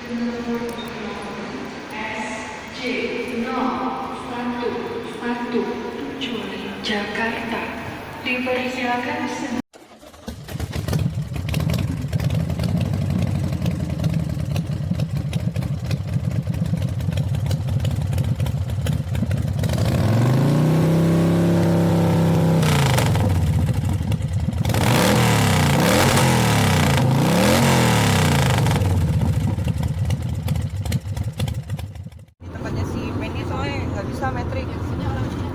SJ0117 Jakarta. Dipersilakan tempatnya si Penny soalnya nggak bisa metrik.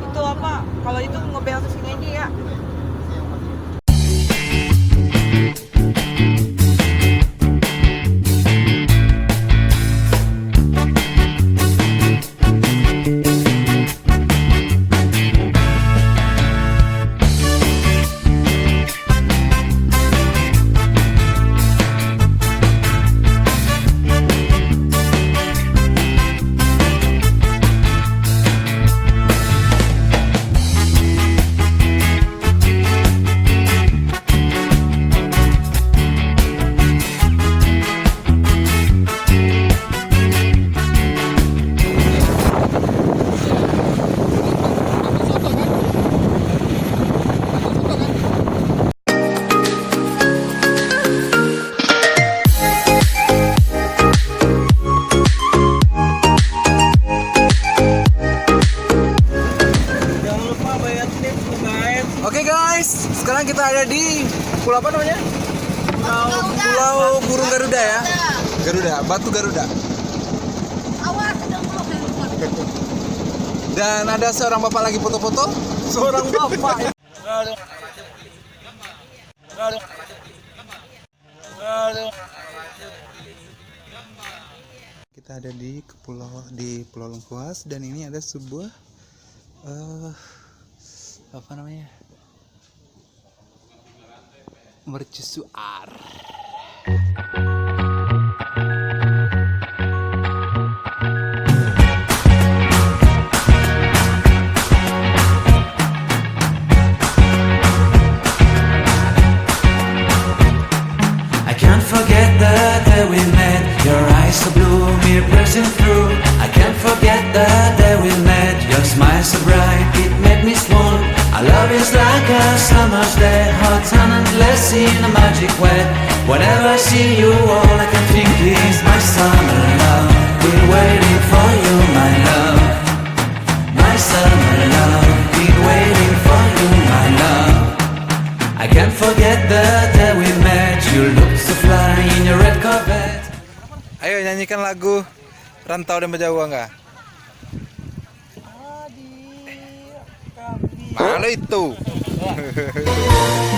Itu apa? Kalau itu ngebel ke sini aja ya. Oke guys, sekarang kita ada di pulau apa namanya? Pulau Burung Garuda ya. Garuda, Batu Garuda. Dan ada seorang bapak lagi foto-foto. Seorang bapak. Kita ada di Pulau Lengkuas dan ini ada sebuah apa namanya? Mercusuar. I can't forget the day we met. Your eyes so blue, me pressing through. I can't forget the day we met. Your smile so bright, it made me swoon. Our love is like a summer's day, hot and endless in a magic way. Whenever I see you, all I can think is my summer love. Been waiting for you, my love. My summer love. Been waiting for you, my love. I can't forget the day we met. You looked so fly in your red Corvette. Ayo nyanyikan lagu Rantau dan Berjawa enggak? Mana itu?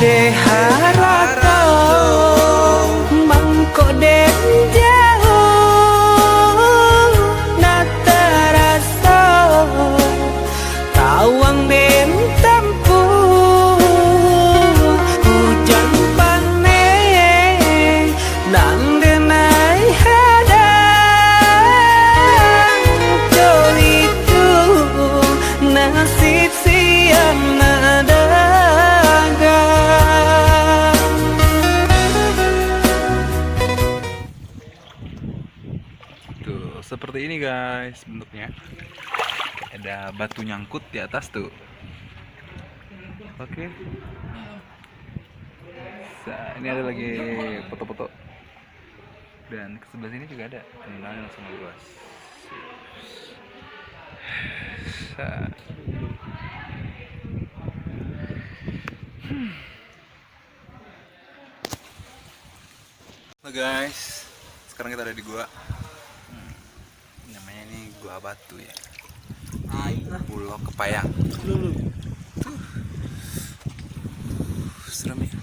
Deharata mangko den jauh natarasa tawang den tempuh hujan paneh nang denai hadang itu nasib siang Tuh, seperti ini guys bentuknya. Ada batu nyangkut di atas tuh. Oke. Ini ada lagi foto-foto. Dan ke sebelah sini juga ada. Pemandangan langsung luas. Halo guys, sekarang kita ada di gua. Namanya ini Gua Batu ya. Pulau Kepayang. Serem ya.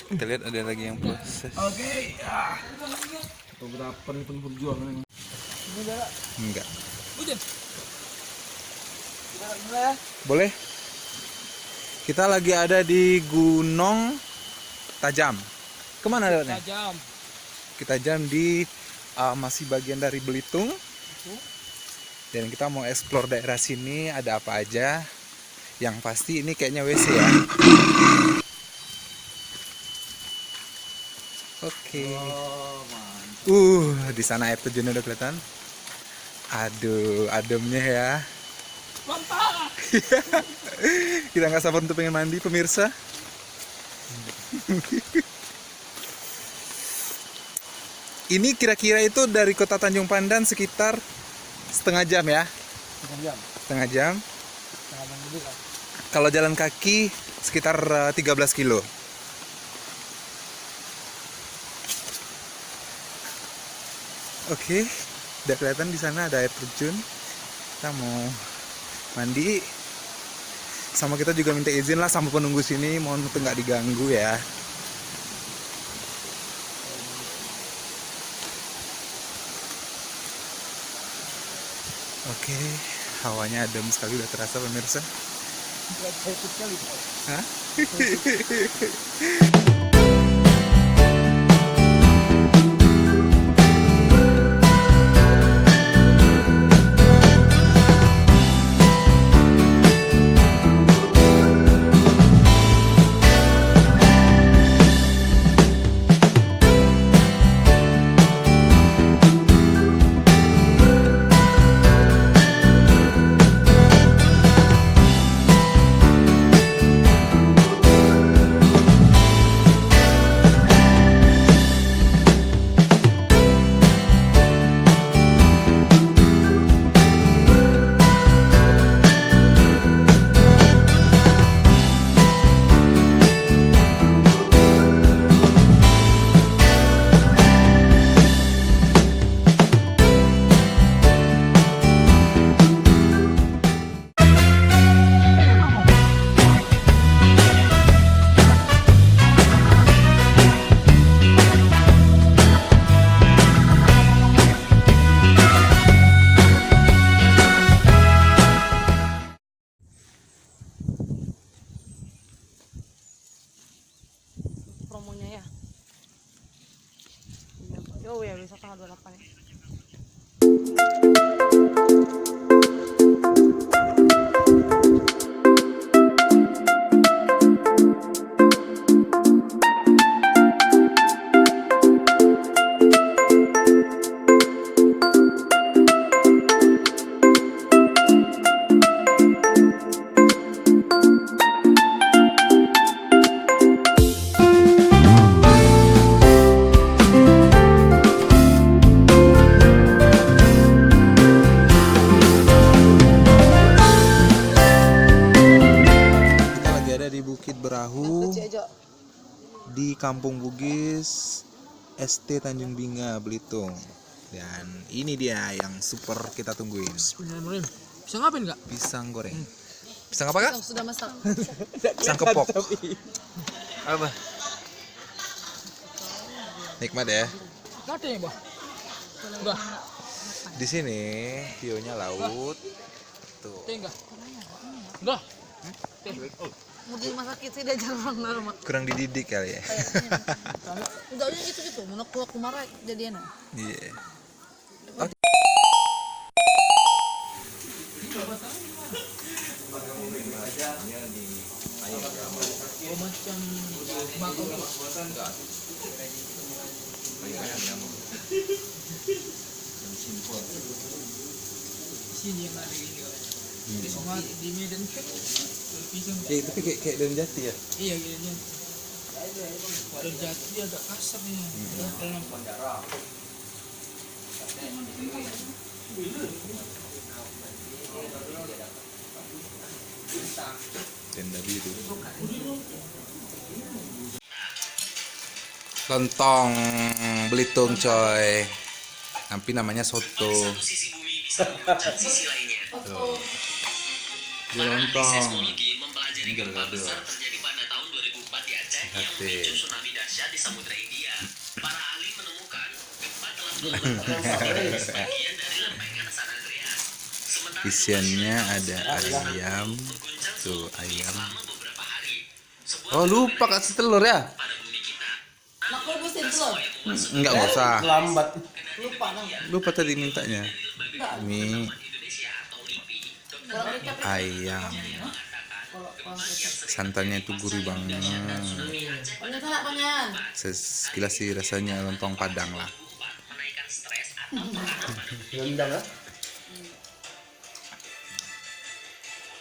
Kita lihat ada lagi yang proses. Oke, ya. Beberapa nih perjuangan ini. Enggak. Udah. Boleh? Kita lagi ada di Gunung Tajam. Kemana lewatnya? Tajam. Kita jam di masih bagian dari Belitung. Dan kita mau explore daerah sini ada apa aja. Yang pasti ini kayaknya WC ya. Oke. Oh, mantap. Di sana air terjun udah kelihatan. Aduh, ademnya ya. Mantap. Kita nggak sabar untuk pengen mandi, pemirsa. Ini kira-kira itu dari kota Tanjung Pandan sekitar setengah jam ya? Setengah jam. Kalau jalan kaki sekitar 13 kilo. Oke, udah kelihatan di sana ada air terjun. Kita mau mandi. Sama kita juga minta izin lah sama penunggu sini, mohon untuk nggak diganggu ya. Oke, hawanya adem sekali, udah terasa pemirsa. Hah? Promonya ya. Yo ya bisa tanggal 28 ya. Di Kampung Bugis, ST Tanjung Binga, Belitung. Dan ini dia yang super kita tungguin. Bisa ngapain nggak? Pisang goreng. Pisang apa kak? Sudah masak. Pisang kepok. Apa? Nikmat ya. Ada ya, Bah? Udah. Di sini view-nya laut. Tuh. Enggak. Udah. Mau dimasakin sih diajar orang normal. Kurang dididik kali ya. Udah gitu-gitu, mau aku marah jadinya. Iya. Macam bakau sini yang ada ini sama di Medan Tapi kayak daun jati ya. iya gini daun jati agak kasar nih dalam Tenda biru. Lontong Belitung coy. Tapi namanya soto. Tuh. Ini lontong. Ini gado-gado. Terjadi pada tahun 2004 di Aceh yang memicu tsunami dahsyat di Samudra India. Para ahli menemukan gempa telah mengguncang sebagian dari lempengan San Andreas. Sementara Isiannya ada ayam. Tuh ayam. beberapa hari, Oh lupa kasih telur ya? pada bumi kita. aku mesti telur Enggak usah. Lambat. lupa dong Lupa tadi mintanya. Mie Indonesia atau LIPI. ayam. Santannya itu gurih banget. banyak salah banyak Sekilas sih rasanya lontong Padang lah. Rendang lah.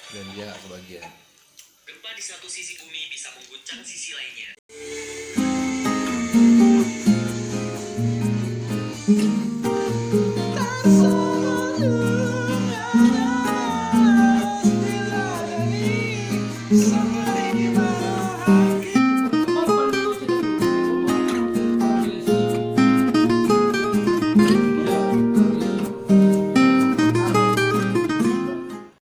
Dan dia kebagian. Gempa di satu sisi bumi bisa mengguncang sisi lainnya.